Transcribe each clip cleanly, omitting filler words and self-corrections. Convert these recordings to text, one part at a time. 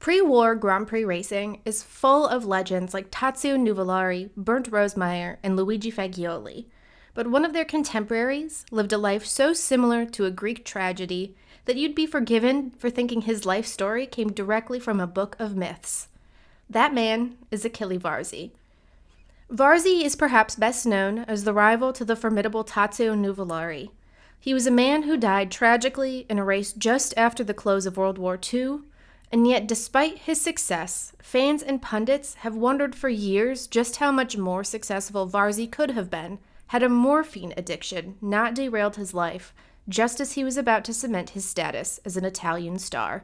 Pre-war Grand Prix racing is full of legends like Tazio Nuvolari, Bernd Rosemeyer, and Luigi Fagioli. But one of their contemporaries lived a life so similar to a Greek tragedy that you'd be forgiven for thinking his life story came directly from a book of myths. That man is Achille Varzi. Varzi is perhaps best known as the rival to the formidable Tazio Nuvolari. He was a man who died tragically in a race just after the close of World War II, and yet despite his success, fans and pundits have wondered for years just how much more successful Varzi could have been had a morphine addiction not derailed his life just as he was about to cement his status as an Italian star.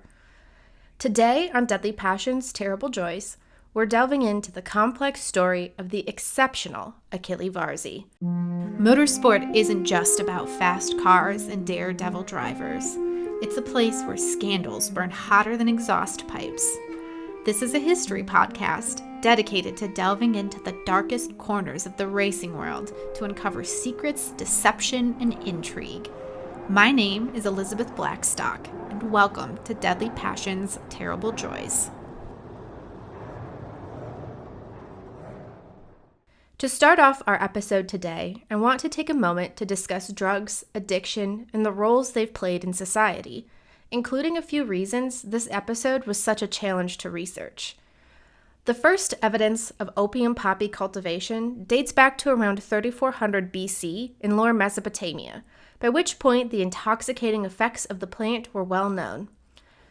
Today on Deadly Passions, Terrible Joys, we're delving into the complex story of the exceptional Achille Varzi. Motorsport isn't just about fast cars and daredevil drivers. It's a place where scandals burn hotter than exhaust pipes. This is a history podcast dedicated to delving into the darkest corners of the racing world to uncover secrets, deception, and intrigue. My name is Elizabeth Blackstock, and welcome to Deadly Passions, Terrible Joys. To start off our episode today, I want to take a moment to discuss drugs, addiction, and the roles they've played in society, including a few reasons this episode was such a challenge to research. The first evidence of opium poppy cultivation dates back to around 3400 BC in Lower Mesopotamia, by which point the intoxicating effects of the plant were well known.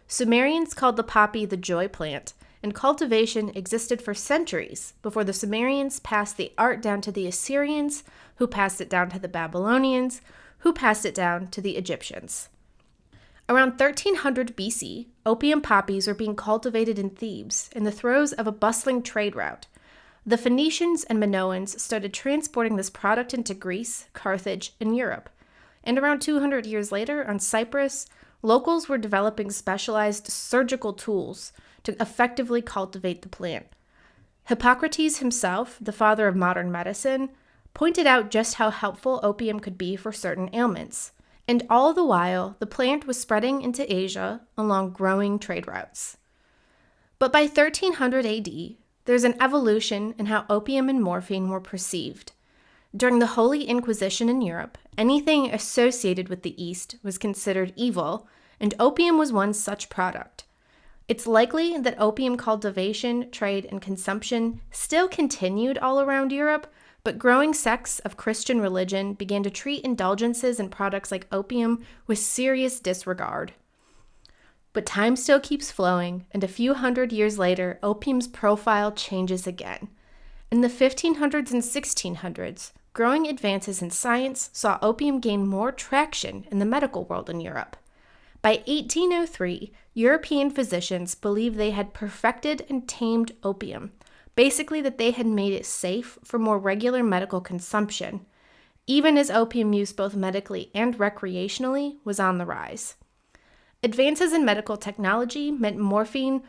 Sumerians called the poppy the joy plant, and cultivation existed for centuries before the Sumerians passed the art down to the Assyrians, who passed it down to the Babylonians, who passed it down to the Egyptians. Around 1300 BC, opium poppies were being cultivated in Thebes in the throes of a bustling trade route. The Phoenicians and Minoans started transporting this product into Greece, Carthage, and Europe. And around 200 years later, on Cyprus, locals were developing specialized surgical tools to effectively cultivate the plant. Hippocrates himself, the father of modern medicine, pointed out just how helpful opium could be for certain ailments. And all the while, the plant was spreading into Asia along growing trade routes. But by 1300 AD, there's an evolution in how opium and morphine were perceived. During the Holy Inquisition in Europe, anything associated with the East was considered evil, and opium was one such product. It's likely that opium cultivation, trade, and consumption still continued all around Europe, but growing sects of Christian religion began to treat indulgences in products like opium with serious disregard. But time still keeps flowing, and a few hundred years later, opium's profile changes again. In the 1500s and 1600s, growing advances in science saw opium gain more traction in the medical world in Europe. By 1803, European physicians believed they had perfected and tamed opium, basically that they had made it safe for more regular medical consumption, even as opium use both medically and recreationally was on the rise. Advances in medical technology meant morphine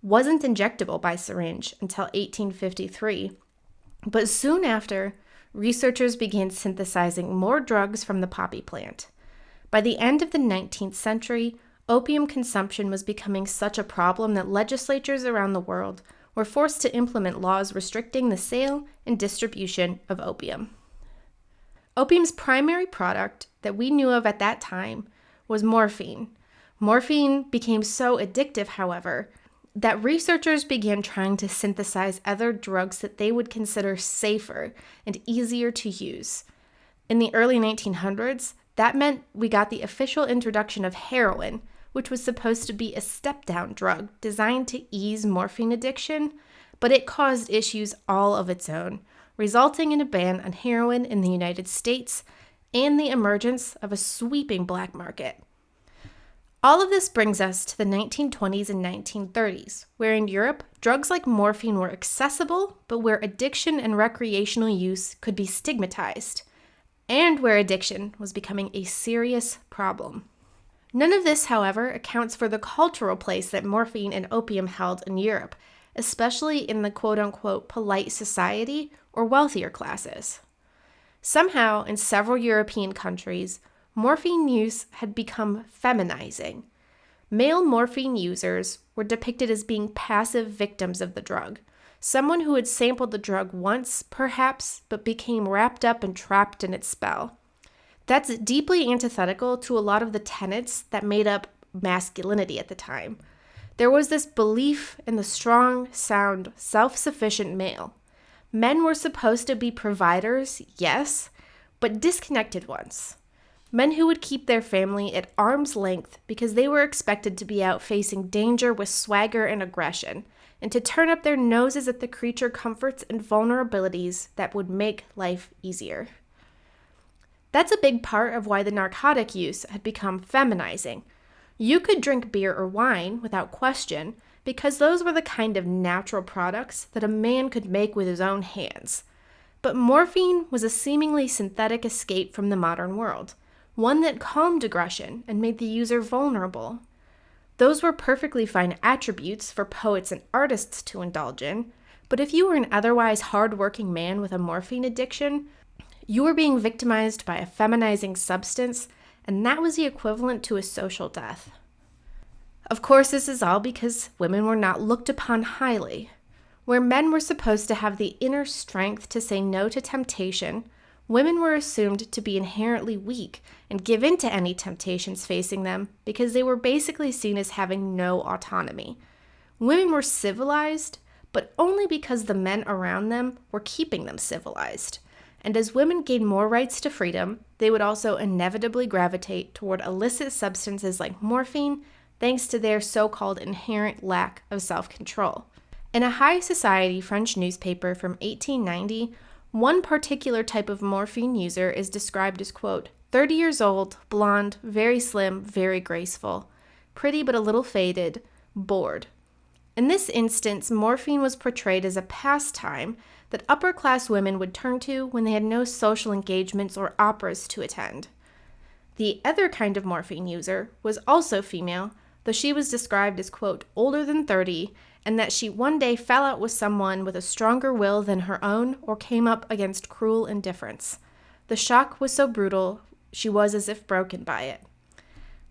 wasn't injectable by syringe until 1853, but soon after, researchers began synthesizing more drugs from the poppy plant. By the end of the 19th century, opium consumption was becoming such a problem that legislatures around the world were forced to implement laws restricting the sale and distribution of opium. Opium's primary product that we knew of at that time was morphine. Morphine became so addictive, however, that researchers began trying to synthesize other drugs that they would consider safer and easier to use. In the early 1900s, that meant we got the official introduction of heroin, which was supposed to be a step-down drug designed to ease morphine addiction, but it caused issues all of its own, resulting in a ban on heroin in the United States and the emergence of a sweeping black market. All of this brings us to the 1920s and 1930s, where in Europe, drugs like morphine were accessible, but where addiction and recreational use could be stigmatized, and where addiction was becoming a serious problem. None of this, however, accounts for the cultural place that morphine and opium held in Europe, especially in the quote-unquote polite society or wealthier classes. Somehow, in several European countries, morphine use had become feminizing. Male morphine users were depicted as being passive victims of the drug, someone who had sampled the drug once, perhaps, but became wrapped up and trapped in its spell. That's deeply antithetical to a lot of the tenets that made up masculinity at the time. There was this belief in the strong, sound, self-sufficient male. Men were supposed to be providers, yes, but disconnected ones. Men who would keep their family at arm's length because they were expected to be out facing danger with swagger and aggression, and to turn up their noses at the creature comforts and vulnerabilities that would make life easier. That's a big part of why the narcotic use had become feminizing. You could drink beer or wine without question because those were the kind of natural products that a man could make with his own hands. But morphine was a seemingly synthetic escape from the modern world, one that calmed aggression and made the user vulnerable. Those were perfectly fine attributes for poets and artists to indulge in, but if you were an otherwise hard-working man with a morphine addiction, you were being victimized by a feminizing substance, and that was the equivalent to a social death. Of course, this is all because women were not looked upon highly. Where men were supposed to have the inner strength to say no to temptation, women were assumed to be inherently weak and give in to any temptations facing them because they were basically seen as having no autonomy. Women were civilized, but only because the men around them were keeping them civilized. And as women gained more rights to freedom, they would also inevitably gravitate toward illicit substances like morphine, thanks to their so-called inherent lack of self-control. In a high society French newspaper from 1890, one particular type of morphine user is described as, quote, 30 years old, blonde, very slim, very graceful, pretty but a little faded, bored. In this instance, morphine was portrayed as a pastime that upper-class women would turn to when they had no social engagements or operas to attend. The other kind of morphine user was also female, though she was described as, quote, older than 30, and that she one day fell out with someone with a stronger will than her own or came up against cruel indifference. The shock was so brutal, she was as if broken by it.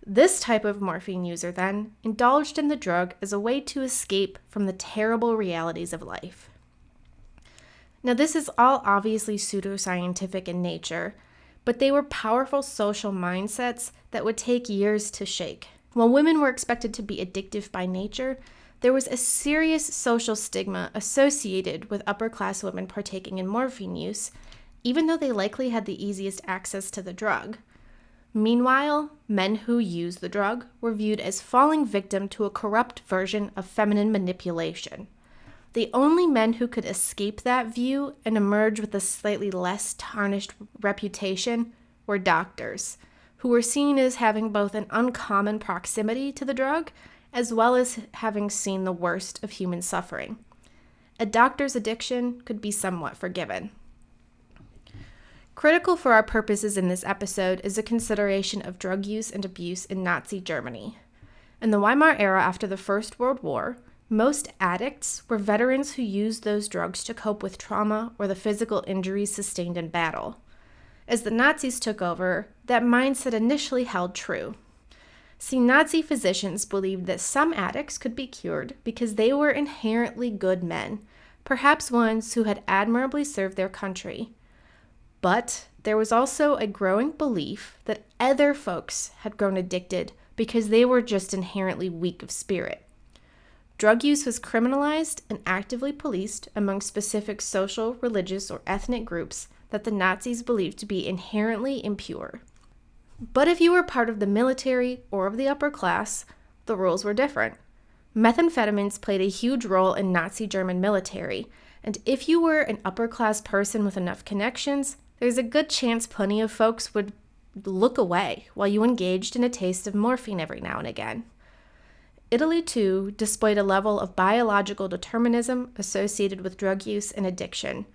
This type of morphine user, then, indulged in the drug as a way to escape from the terrible realities of life. Now, this is all obviously pseudoscientific in nature, but they were powerful social mindsets that would take years to shake. While women were expected to be addictive by nature, there was a serious social stigma associated with upper-class women partaking in morphine use, even though they likely had the easiest access to the drug. Meanwhile, men who used the drug were viewed as falling victim to a corrupt version of feminine manipulation. The only men who could escape that view and emerge with a slightly less tarnished reputation were doctors, who were seen as having both an uncommon proximity to the drug as well as having seen the worst of human suffering. A doctor's addiction could be somewhat forgiven. Critical for our purposes in this episode is a consideration of drug use and abuse in Nazi Germany. In the Weimar era after the First World War, most addicts were veterans who used those drugs to cope with trauma or the physical injuries sustained in battle. As the Nazis took over, that mindset initially held true. See, Nazi physicians believed that some addicts could be cured because they were inherently good men, perhaps ones who had admirably served their country. But there was also a growing belief that other folks had grown addicted because they were just inherently weak of spirit. Drug use was criminalized and actively policed among specific social, religious, or ethnic groups that the Nazis believed to be inherently impure. But if you were part of the military or of the upper class, the rules were different. Methamphetamines played a huge role in Nazi German military, and if you were an upper-class person with enough connections, there's a good chance plenty of folks would look away while you engaged in a taste of morphine every now and again. Italy, too, displayed a level of biological determinism associated with drug use and addiction,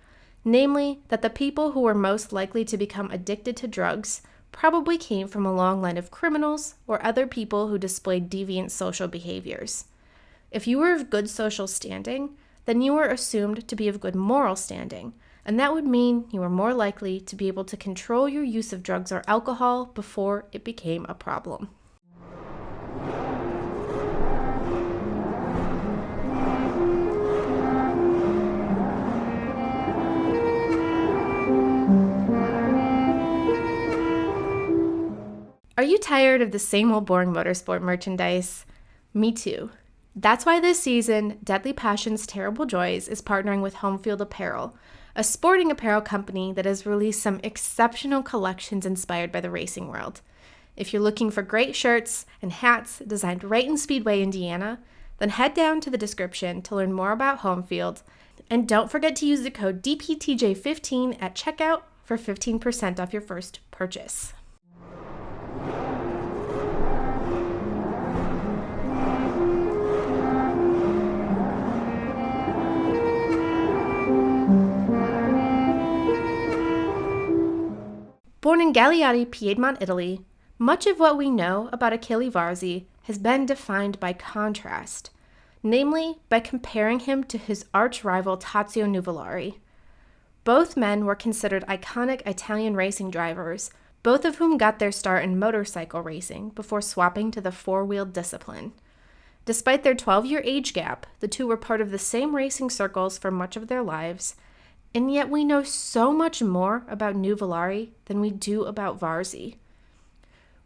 namely that the people who were most likely to become addicted to drugs probably came from a long line of criminals or other people who displayed deviant social behaviors. If you were of good social standing, then you were assumed to be of good moral standing, and that would mean you were more likely to be able to control your use of drugs or alcohol before it became a problem. Are you tired of the same old boring motorsport merchandise? Me too. That's why this season, Deadly Passions Terrible Joys is partnering with Home Field Apparel, a sporting apparel company that has released some exceptional collections inspired by the racing world. If you're looking for great shirts and hats designed right in Speedway, Indiana, then head down to the description to learn more about Home Field, and don't forget to use the code DPTJ15 at checkout for 15% off your first purchase. Born in Gagliardi, Piedmont, Italy, much of what we know about Achille Varzi has been defined by contrast, namely by comparing him to his arch-rival Tazio Nuvolari. Both men were considered iconic Italian racing drivers, both of whom got their start in motorcycle racing before swapping to the four-wheeled discipline. Despite their 12-year age gap, the two were part of the same racing circles for much of their lives, and yet we know so much more about Nuvolari than we do about Varzi.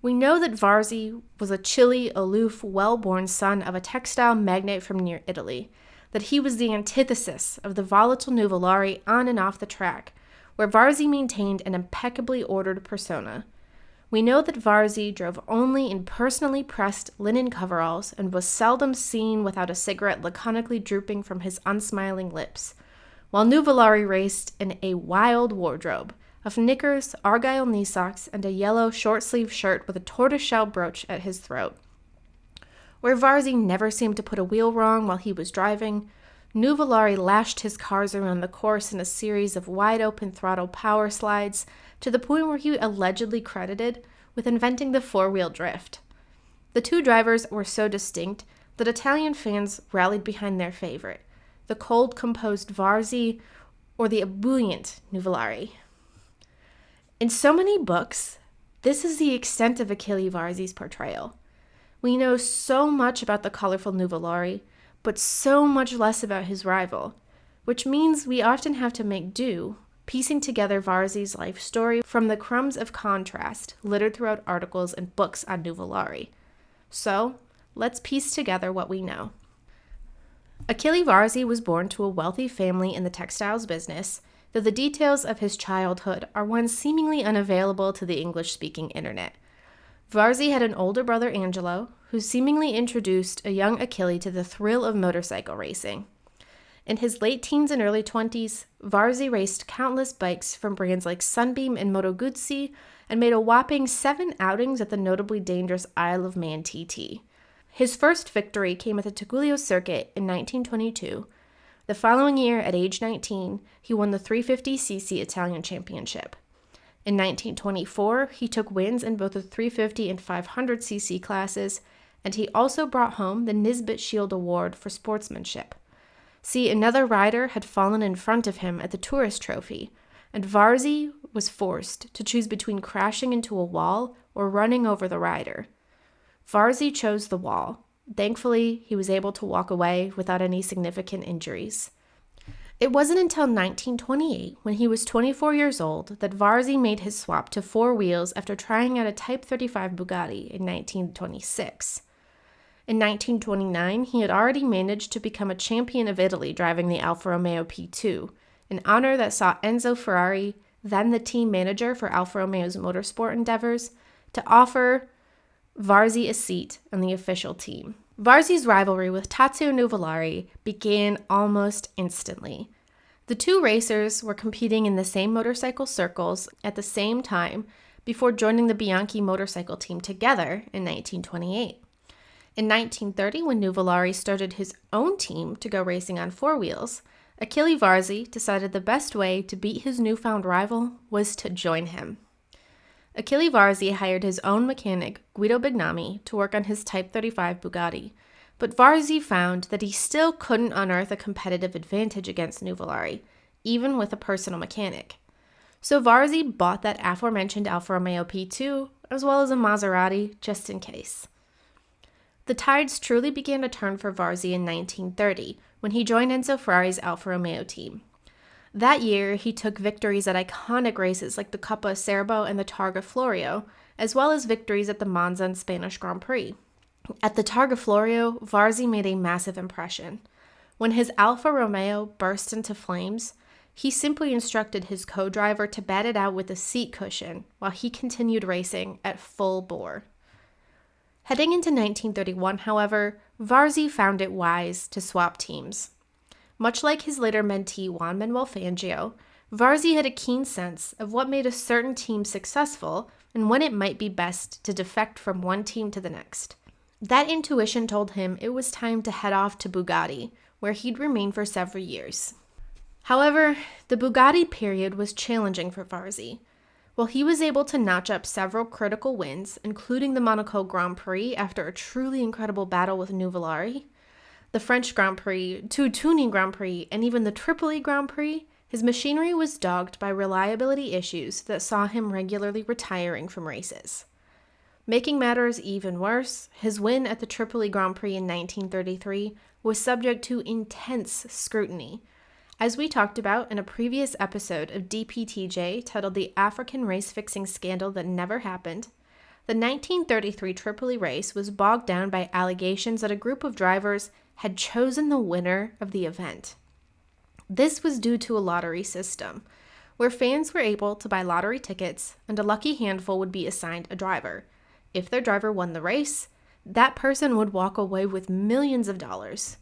We know that Varzi was a chilly, aloof, well-born son of a textile magnate from near Italy, that he was the antithesis of the volatile Nuvolari on and off the track, where Varzi maintained an impeccably ordered persona. We know that Varzi drove only in personally pressed linen coveralls and was seldom seen without a cigarette laconically drooping from his unsmiling lips, while Nuvolari raced in a wild wardrobe of knickers, argyle knee socks, and a yellow short-sleeved shirt with a tortoiseshell brooch at his throat. Where Varzi never seemed to put a wheel wrong while he was driving, Nuvolari lashed his cars around the course in a series of wide-open throttle power slides to the point where he allegedly credited with inventing the four-wheel drift. The two drivers were so distinct that Italian fans rallied behind their favorite, the cold, composed Varzi, or the ebullient Nuvolari. In so many books, this is the extent of Achille Varzi's portrayal. We know so much about the colorful Nuvolari, but so much less about his rival, which means we often have to make do, piecing together Varzi's life story from the crumbs of contrast littered throughout articles and books on Nuvolari. So, let's piece together what we know. Achille Varzi was born to a wealthy family in the textiles business, though the details of his childhood are ones seemingly unavailable to the English-speaking internet. Varzi had an older brother, Angelo, who seemingly introduced a young Achille to the thrill of motorcycle racing. In his late teens and early 20s, Varzi raced countless bikes from brands like Sunbeam and Moto Guzzi and made a whopping 7 outings at the notably dangerous Isle of Man TT. His first victory came at the Tuguglio circuit in 1922. The following year, at age 19, he won the 350cc Italian Championship. In 1924, he took wins in both the 350 and 500cc classes, and he also brought home the Nisbet Shield Award for sportsmanship. See, another rider had fallen in front of him at the Tourist Trophy, and Varzi was forced to choose between crashing into a wall or running over the rider. Varzi chose the wall. Thankfully, he was able to walk away without any significant injuries. It wasn't until 1928, when he was 24 years old, that Varzi made his swap to 4 wheels after trying out a Type 35 Bugatti in 1926. In 1929, he had already managed to become a champion of Italy driving the Alfa Romeo P2, an honor that saw Enzo Ferrari, then the team manager for Alfa Romeo's motorsport endeavors, to offer Varzi a seat on the official team. Varzi's rivalry with Tazio Nuvolari began almost instantly. The two racers were competing in the same motorcycle circles at the same time before joining the Bianchi motorcycle team together in 1928. In 1930, when Nuvolari started his own team to go racing on 4 wheels, Achille Varzi decided the best way to beat his newfound rival was to join him. Achille Varzi hired his own mechanic, Guido Bignami, to work on his Type 35 Bugatti, but Varzi found that he still couldn't unearth a competitive advantage against Nuvolari, even with a personal mechanic. So Varzi bought that aforementioned Alfa Romeo P2, as well as a Maserati, just in case. The tides truly began to turn for Varzi in 1930, when he joined Enzo Ferrari's Alfa Romeo team. That year, he took victories at iconic races like the Coppa Acerbo and the Targa Florio, as well as victories at the Monza and Spanish Grand Prix. At the Targa Florio, Varzi made a massive impression. When his Alfa Romeo burst into flames, he simply instructed his co-driver to bat it out with a seat cushion while he continued racing at full bore. Heading into 1931, however, Varzi found it wise to swap teams. Much like his later mentee Juan Manuel Fangio, Varzi had a keen sense of what made a certain team successful and when it might be best to defect from one team to the next. That intuition told him it was time to head off to Bugatti, where he'd remain for several years. However, the Bugatti period was challenging for Varzi. While he was able to notch up several critical wins, including the Monaco Grand Prix after a truly incredible battle with Nuvolari, the French Grand Prix, two Tuning Grand Prix, and even the Tripoli Grand Prix, his machinery was dogged by reliability issues that saw him regularly retiring from races. Making matters even worse, his win at the Tripoli Grand Prix in 1933 was subject to intense scrutiny. As we talked about in a previous episode of DPTJ titled The African Race Fixing Scandal That Never Happened, the 1933 Tripoli race was bogged down by allegations that a group of drivers had chosen the winner of the event. This was due to a lottery system, where fans were able to buy lottery tickets and a lucky handful would be assigned a driver. If their driver won the race, that person would walk away with millions of dollars.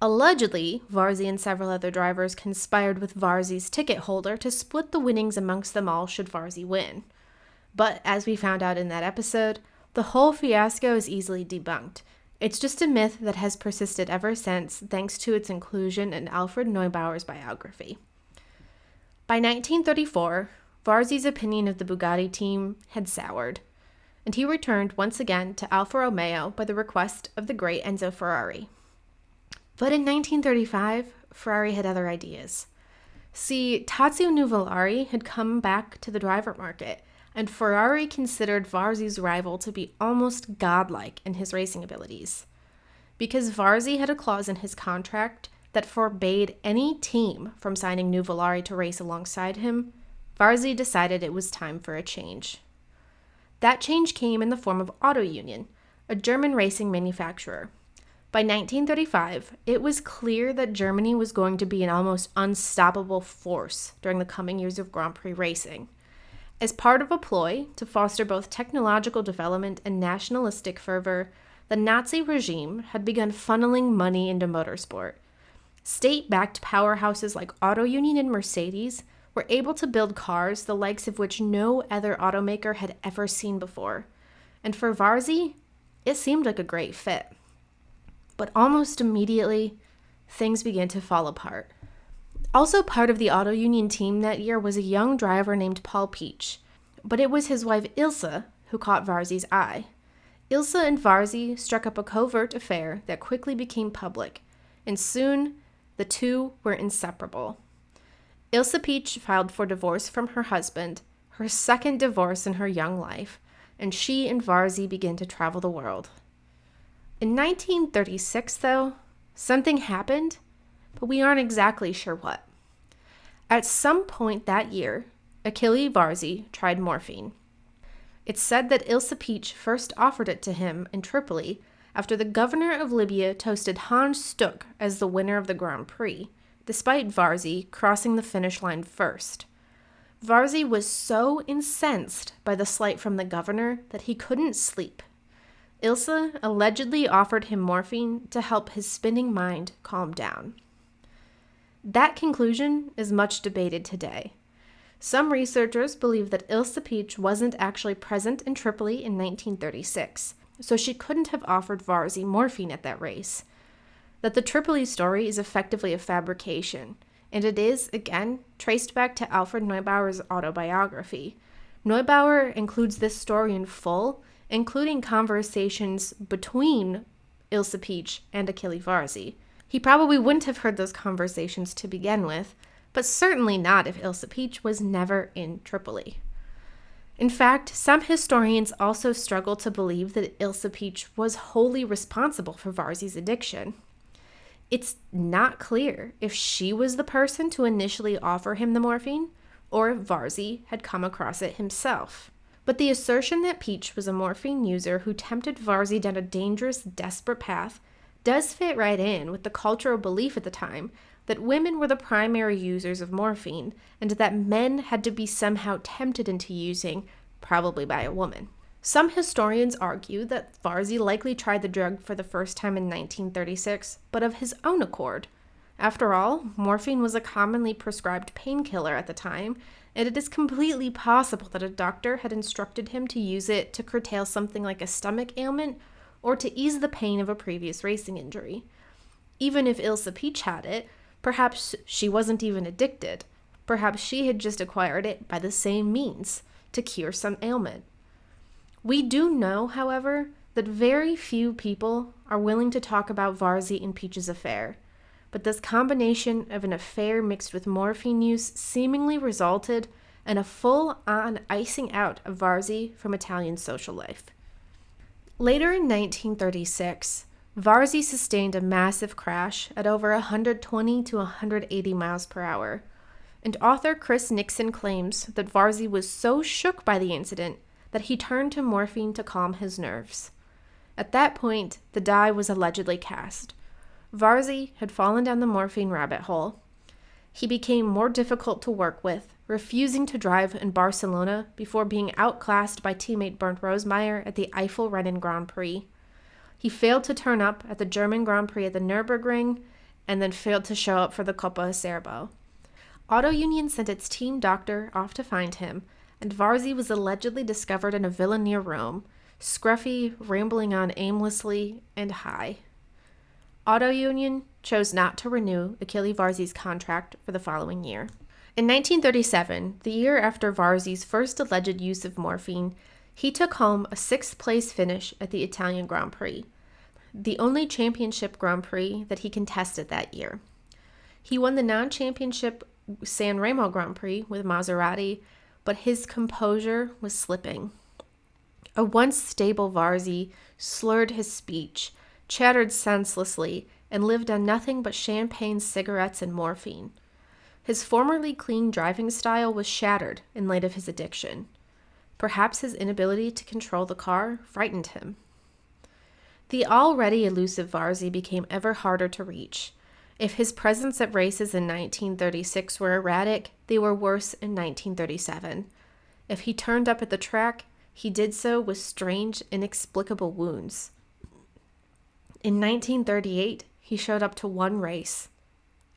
Allegedly, Varzi and several other drivers conspired with Varzi's ticket holder to split the winnings amongst them all should Varzi win. But as we found out in that episode, the whole fiasco is easily debunked. It's just a myth that has persisted ever since, thanks to its inclusion in Alfred Neubauer's biography. By 1934, Varzi's opinion of the Bugatti team had soured, and he returned once again to Alfa Romeo by the request of the great Enzo Ferrari. But in 1935, Ferrari had other ideas. See, Tazio Nuvolari had come back to the driver market, and Ferrari considered Varzi's rival to be almost godlike in his racing abilities. Because Varzi had a clause in his contract that forbade any team from signing Nuvolari to race alongside him, Varzi decided it was time for a change. That change came in the form of Auto Union, a German racing manufacturer. By 1935, it was clear that Germany was going to be an almost unstoppable force during the coming years of Grand Prix racing. As part of a ploy to foster both technological development and nationalistic fervor, the Nazi regime had begun funneling money into motorsport. State-backed powerhouses like Auto Union and Mercedes were able to build cars the likes of which no other automaker had ever seen before. And for Varzi, it seemed like a great fit. But almost immediately, things began to fall apart. Also part of the Auto Union team that year was a young driver named Paul Pietsch, but it was his wife Ilse who caught Varzi's eye. Ilse and Varzi struck up a covert affair that quickly became public, and soon the two were inseparable. Ilse Pietsch filed for divorce from her husband, her second divorce in her young life, and she and Varzi began to travel the world. In 1936, though, something happened, but we aren't exactly sure what. At some point that year, Achille Varzi tried morphine. It's said that Ilse Pietsch first offered it to him in Tripoli after the governor of Libya toasted Hans Stuck as the winner of the Grand Prix, despite Varzi crossing the finish line first. Varzi was so incensed by the slight from the governor that he couldn't sleep. Ilse allegedly offered him morphine to help his spinning mind calm down. That conclusion is much debated today. Some researchers believe that Ilse Pietsch wasn't actually present in Tripoli in 1936, so she couldn't have offered Varzi morphine at that race. That the Tripoli story is effectively a fabrication, and it is, again, traced back to Alfred Neubauer's autobiography. Neubauer includes this story in full, including conversations between Ilse Pietsch and Achille Varzi. He probably wouldn't have heard those conversations to begin with, but certainly not if Ilse Pietsch was never in Tripoli. In fact, some historians also struggle to believe that Ilse Pietsch was wholly responsible for Varzi's addiction. It's not clear if she was the person to initially offer him the morphine or if Varzi had come across it himself. But the assertion that Peach was a morphine user who tempted Varzi down a dangerous, desperate path does fit right in with the cultural belief at the time that women were the primary users of morphine and that men had to be somehow tempted into using, probably by a woman. Some historians argue that Varzi likely tried the drug for the first time in 1936, but of his own accord. After all, morphine was a commonly prescribed painkiller at the time, and it is completely possible that a doctor had instructed him to use it to curtail something like a stomach ailment or to ease the pain of a previous racing injury. Even if Ilse Peach had it, perhaps she wasn't even addicted. Perhaps she had just acquired it by the same means, to cure some ailment. We do know, however, that very few people are willing to talk about Varzi and Peach's affair, but this combination of an affair mixed with morphine use seemingly resulted in a full-on icing out of Varzi from Italian social life. Later in 1936, Varzi sustained a massive crash at over 120 to 180 miles per hour, and author Chris Nixon claims that Varzi was so shook by the incident that he turned to morphine to calm his nerves. At that point, the die was allegedly cast. Varzi had fallen down the morphine rabbit hole. He became more difficult to work with, refusing to drive in Barcelona before being outclassed by teammate Bernd Rosemeyer at the Eifel-Rennen Grand Prix. He failed to turn up at the German Grand Prix at the Nürburgring, and then failed to show up for the Coppa Acerbo. Auto Union sent its team doctor off to find him, and Varzi was allegedly discovered in a villa near Rome, scruffy, rambling on aimlessly, and high. Auto Union chose not to renew Achille Varzi's contract for the following year. In 1937, the year after Varzi's first alleged use of morphine, he took home a 6th-place finish at the Italian Grand Prix, the only championship Grand Prix that he contested that year. He won the non-championship San Remo Grand Prix with Maserati, but his composure was slipping. A once stable Varzi slurred his speech, chattered senselessly, and lived on nothing but champagne, cigarettes, and morphine. His formerly clean driving style was shattered in light of his addiction. Perhaps his inability to control the car frightened him. The already elusive Varzi became ever harder to reach. If his presence at races in 1936 were erratic, they were worse in 1937. If he turned up at the track, he did so with strange, inexplicable wounds. In 1938, he showed up to one race,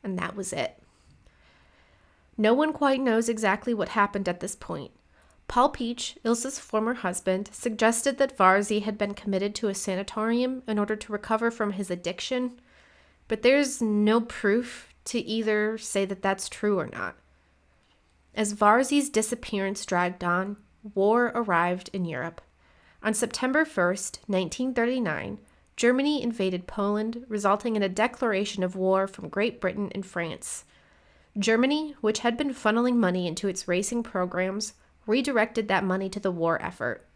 and that was it. No one quite knows exactly what happened at this point. Paul Peach, Ilse's former husband, suggested that Varzi had been committed to a sanatorium in order to recover from his addiction, but there's no proof to either say that that's true or not. As Varzi's disappearance dragged on, war arrived in Europe. On September 1st, 1939, Germany invaded Poland, resulting in a declaration of war from Great Britain and France. Germany, which had been funneling money into its racing programs, redirected that money to the war effort.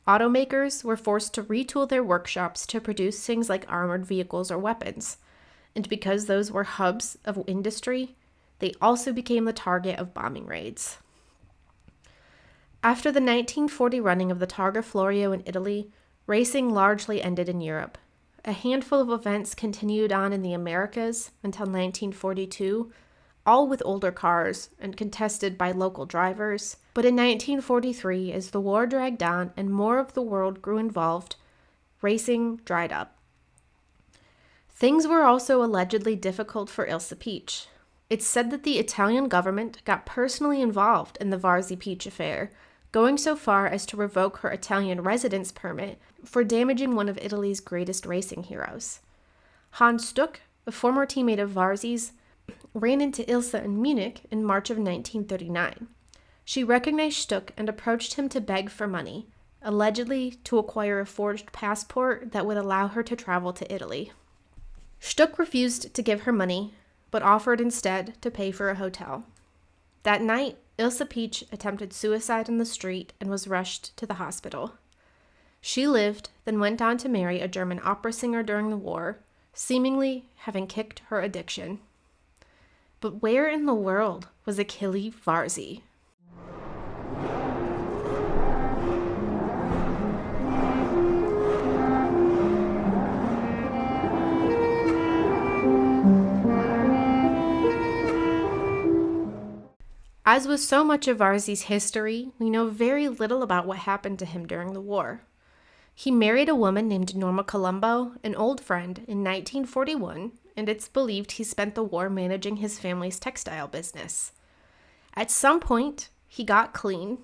Automakers were forced to retool their workshops to produce things like armored vehicles or weapons. And because those were hubs of industry, they also became the target of bombing raids. After the 1940 running of the Targa Florio in Italy, racing largely ended in Europe. A handful of events continued on in the Americas until 1942, all with older cars and contested by local drivers. But in 1943, as the war dragged on and more of the world grew involved, racing dried up. Things were also allegedly difficult for Ilse Peach. It's said that the Italian government got personally involved in the Varzi-Peach affair, going so far as to revoke her Italian residence permit for damaging one of Italy's greatest racing heroes. Hans Stuck, a former teammate of Varzi's, ran into Ilse in Munich in March of 1939. She recognized Stuck and approached him to beg for money, allegedly to acquire a forged passport that would allow her to travel to Italy. Stuck refused to give her money, but offered instead to pay for a hotel. That night, Ilse Peach attempted suicide in the street and was rushed to the hospital. She lived, then went on to marry a German opera singer during the war, seemingly having kicked her addiction. But where in the world was Achille Varzi? As with so much of Varzi's history, we know very little about what happened to him during the war. He married a woman named Norma Colombo, an old friend, in 1941, and it's believed he spent the war managing his family's textile business. At some point, he got clean.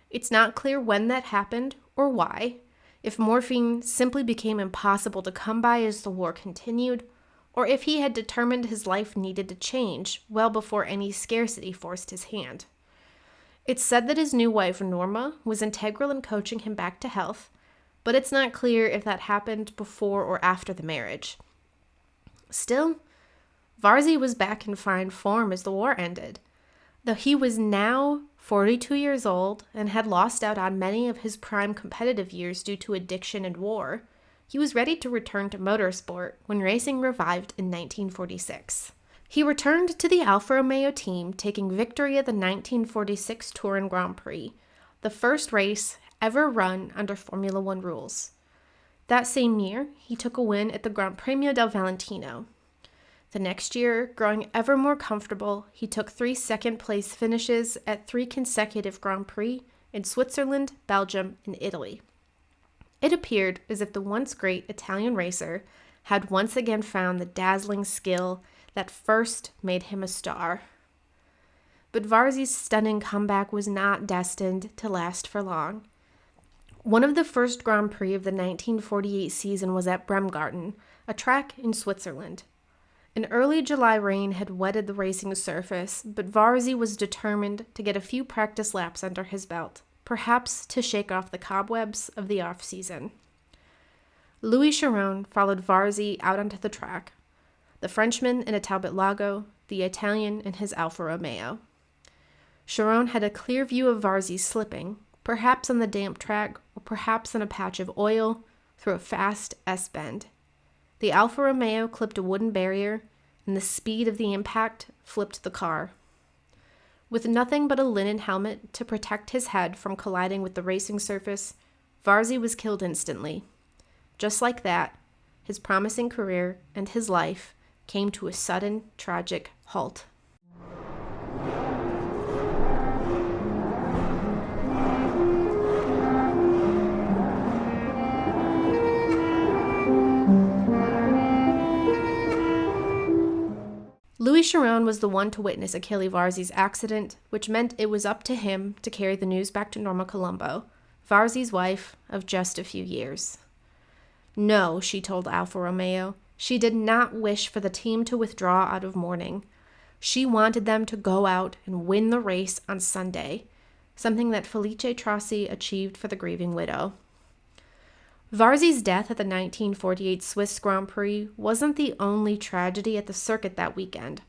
It's not clear when that happened or why, if morphine simply became impossible to come by as the war continued, or if he had determined his life needed to change well before any scarcity forced his hand. It's said that his new wife, Norma, was integral in coaching him back to health, but it's not clear if that happened before or after the marriage. Still, Varzi was back in fine form as the war ended. Though he was now 42 years old and had lost out on many of his prime competitive years due to addiction and war, he was ready to return to motorsport when racing revived in 1946. He returned to the Alfa Romeo team, taking victory at the 1946 Turin Grand Prix, the first race ever run under Formula One rules. That same year, he took a win at the Gran Premio del Valentino. The next year, growing ever more comfortable, he took 3 second-place finishes at 3 consecutive Grand Prix in Switzerland, Belgium, and Italy. It appeared as if the once great Italian racer had once again found the dazzling skill that first made him a star. But Varzi's stunning comeback was not destined to last for long. One of the first Grand Prix of the 1948 season was at Bremgarten, a track in Switzerland. An early July rain had wetted the racing surface, but Varzi was determined to get a few practice laps under his belt, perhaps to shake off the cobwebs of the off-season. Louis Chiron followed Varzi out onto the track, the Frenchman in a Talbot Lago, the Italian in his Alfa Romeo. Chiron had a clear view of Varzi slipping, perhaps on the damp track or perhaps on a patch of oil, through a fast S-bend. The Alfa Romeo clipped a wooden barrier, and the speed of the impact flipped the car. With nothing but a linen helmet to protect his head from colliding with the racing surface, Varzi was killed instantly. Just like that, his promising career and his life came to a sudden, tragic halt. Louis Chiron was the one to witness Achille Varzi's accident, which meant it was up to him to carry the news back to Norma Colombo, Varzi's wife of just a few years. No, she told Alfa Romeo, she did not wish for the team to withdraw out of mourning. She wanted them to go out and win the race on Sunday, something that Felice Trossi achieved for the grieving widow. Varzi's death at the 1948 Swiss Grand Prix wasn't the only tragedy at the circuit that weekend.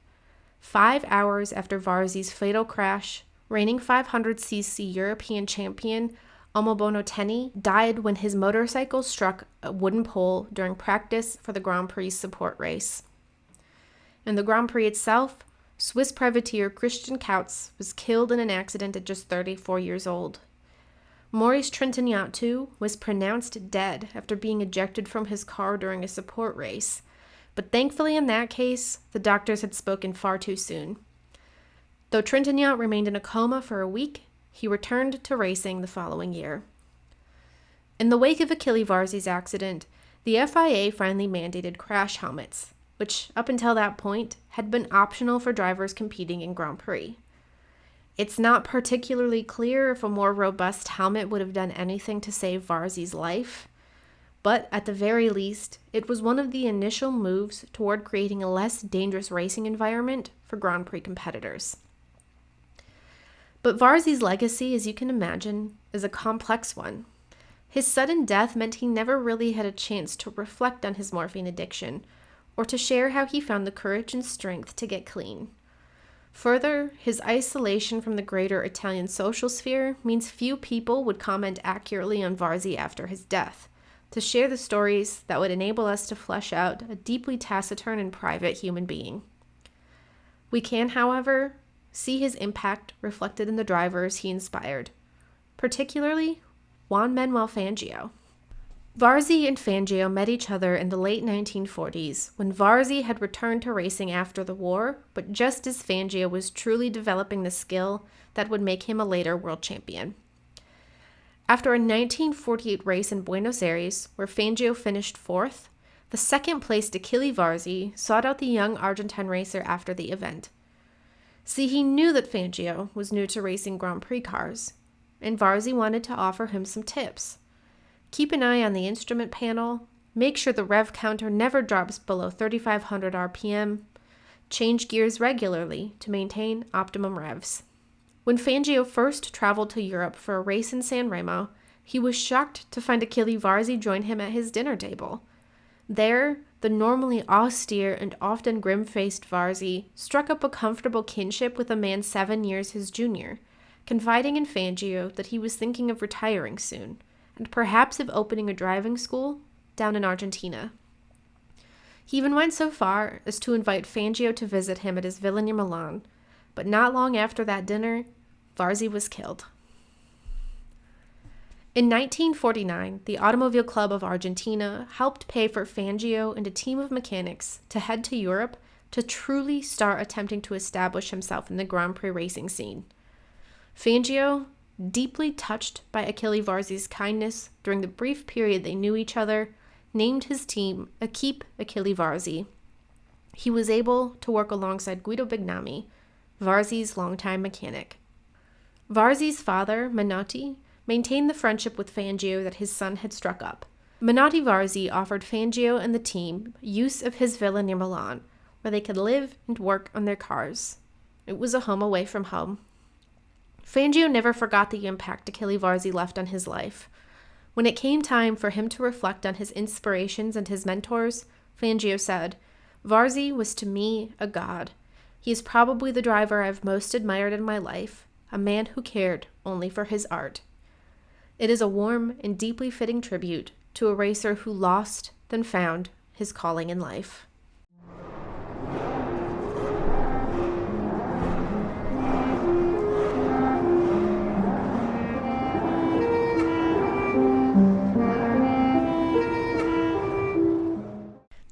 5 hours after Varzi's fatal crash, reigning 500cc European champion Omobono Tenni died when his motorcycle struck a wooden pole during practice for the Grand Prix support race. In the Grand Prix itself, Swiss privateer Christian Kautz was killed in an accident at just 34 years old. Maurice Trintignant, too, was pronounced dead after being ejected from his car during a support race, but thankfully in that case, the doctors had spoken far too soon. Though Trintignant remained in a coma for a week, he returned to racing the following year. In the wake of Achille Varzi's accident, the FIA finally mandated crash helmets, which up until that point had been optional for drivers competing in Grand Prix. It's not particularly clear if a more robust helmet would have done anything to save Varzi's life, but at the very least, it was one of the initial moves toward creating a less dangerous racing environment for Grand Prix competitors. But Varzi's legacy, as you can imagine, is a complex one. His sudden death meant he never really had a chance to reflect on his morphine addiction, or to share how he found the courage and strength to get clean. Further, his isolation from the greater Italian social sphere means few people would comment accurately on Varzi after his death, to share the stories that would enable us to flesh out a deeply taciturn and private human being. We can, however, see his impact reflected in the drivers he inspired, particularly Juan Manuel Fangio. Varzi and Fangio met each other in the late 1940s when Varzi had returned to racing after the war, but just as Fangio was truly developing the skill that would make him a later world champion. After a 1948 race in Buenos Aires, where Fangio finished fourth, the second-placed Achille Varzi sought out the young Argentine racer after the event. See, he knew that Fangio was new to racing Grand Prix cars, and Varzi wanted to offer him some tips. Keep an eye on the instrument panel, make sure the rev counter never drops below 3,500 RPM, change gears regularly to maintain optimum revs. When Fangio first traveled to Europe for a race in San Remo, he was shocked to find Achille Varzi join him at his dinner table. There, the normally austere and often grim-faced Varzi struck up a comfortable kinship with a man 7 years his junior, confiding in Fangio that he was thinking of retiring soon, and perhaps of opening a driving school down in Argentina. He even went so far as to invite Fangio to visit him at his villa near Milan, but not long after that dinner, Varzi was killed. In 1949, the Automotive Club of Argentina helped pay for Fangio and a team of mechanics to head to Europe to truly start attempting to establish himself in the Grand Prix racing scene. Fangio, deeply touched by Achille Varzi's kindness during the brief period they knew each other, named his team Equipe Achille Varzi. He was able to work alongside Guido Bignami, Varzi's longtime mechanic. Varzi's father, Menotti, maintained the friendship with Fangio that his son had struck up. Menotti Varzi offered Fangio and the team use of his villa near Milan, where they could live and work on their cars. It was a home away from home. Fangio never forgot the impact Achille Varzi left on his life. When it came time for him to reflect on his inspirations and his mentors, Fangio said, "Varzi was to me a god. He is probably the driver I've most admired in my life, a man who cared only for his art." It is a warm and deeply fitting tribute to a racer who lost, then found, his calling in life.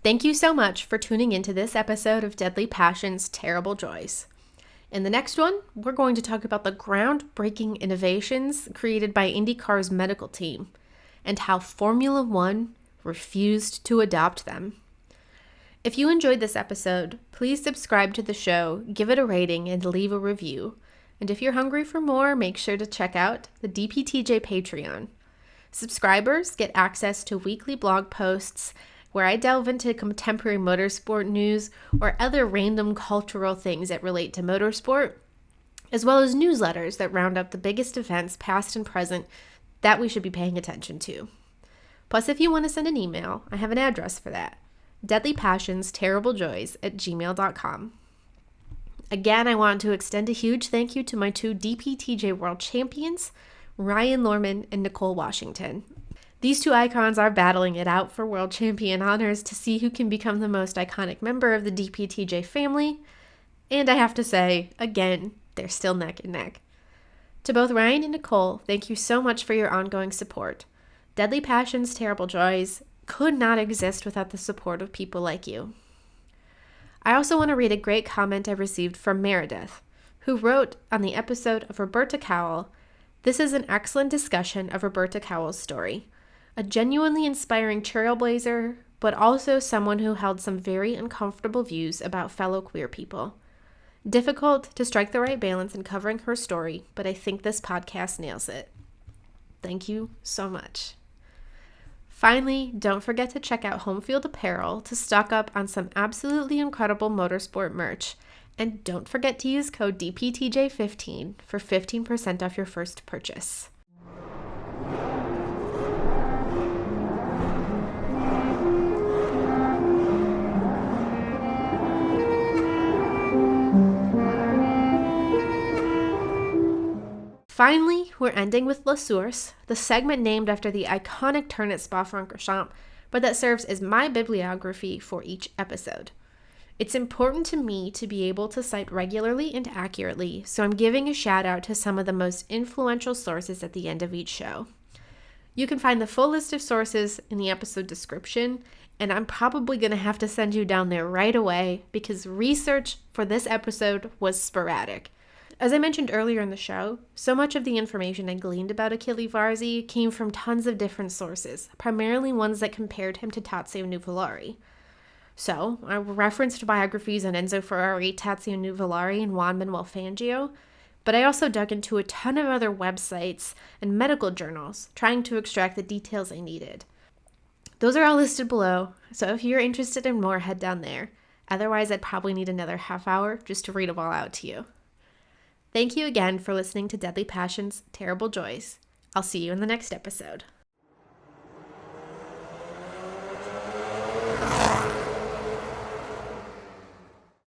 Thank you so much for tuning into this episode of Deadly Passions, Terrible Joys. In the next one, we're going to talk about the groundbreaking innovations created by IndyCar's medical team and how Formula One refused to adopt them. If you enjoyed this episode, please subscribe to the show, give it a rating, and leave a review. And if you're hungry for more, make sure to check out the DPTJ Patreon. Subscribers get access to weekly blog posts where I delve into contemporary motorsport news or other random cultural things that relate to motorsport, as well as newsletters that round up the biggest events, past and present, that we should be paying attention to. Plus, if you want to send an email, I have an address for that, deadlypassionsterriblejoys@gmail.com. Again, I want to extend a huge thank you to my two DPTJ World Champions, Ryan Lorman and Nicole Washington. These two icons are battling it out for world champion honors to see who can become the most iconic member of the DPTJ family. And I have to say, again, they're still neck and neck. To both Ryan and Nicole, thank you so much for your ongoing support. Deadly Passions, Terrible Joys could not exist without the support of people like you. I also want to read a great comment I received from Meredith, who wrote on the episode of Roberta Cowell, "This is an excellent discussion of Roberta Cowell's story. A genuinely inspiring trailblazer, but also someone who held some very uncomfortable views about fellow queer people. Difficult to strike the right balance in covering her story, but I think this podcast nails it." Thank you so much. Finally, don't forget to check out Home Field Apparel to stock up on some absolutely incredible motorsport merch. And don't forget to use code DPTJ15 for 15% off your first purchase. Finally, we're ending with La Source, the segment named after the iconic turn at Spa-Francorchamps, but that serves as my bibliography for each episode. It's important to me to be able to cite regularly and accurately, so I'm giving a shout out to some of the most influential sources at the end of each show. You can find the full list of sources in the episode description, and I'm probably going to have to send you down there right away because research for this episode was sporadic. As I mentioned earlier in the show, so much of the information I gleaned about Achille Varzi came from tons of different sources, primarily ones that compared him to Tazio Nuvolari. So, I referenced biographies on Enzo Ferrari, Tazio Nuvolari, and Juan Manuel Fangio, but I also dug into a ton of other websites and medical journals, trying to extract the details I needed. Those are all listed below, so if you're interested in more, head down there. Otherwise, I'd probably need another half hour just to read them all out to you. Thank you again for listening to Deadly Passions, Terrible Joys. I'll see you in the next episode.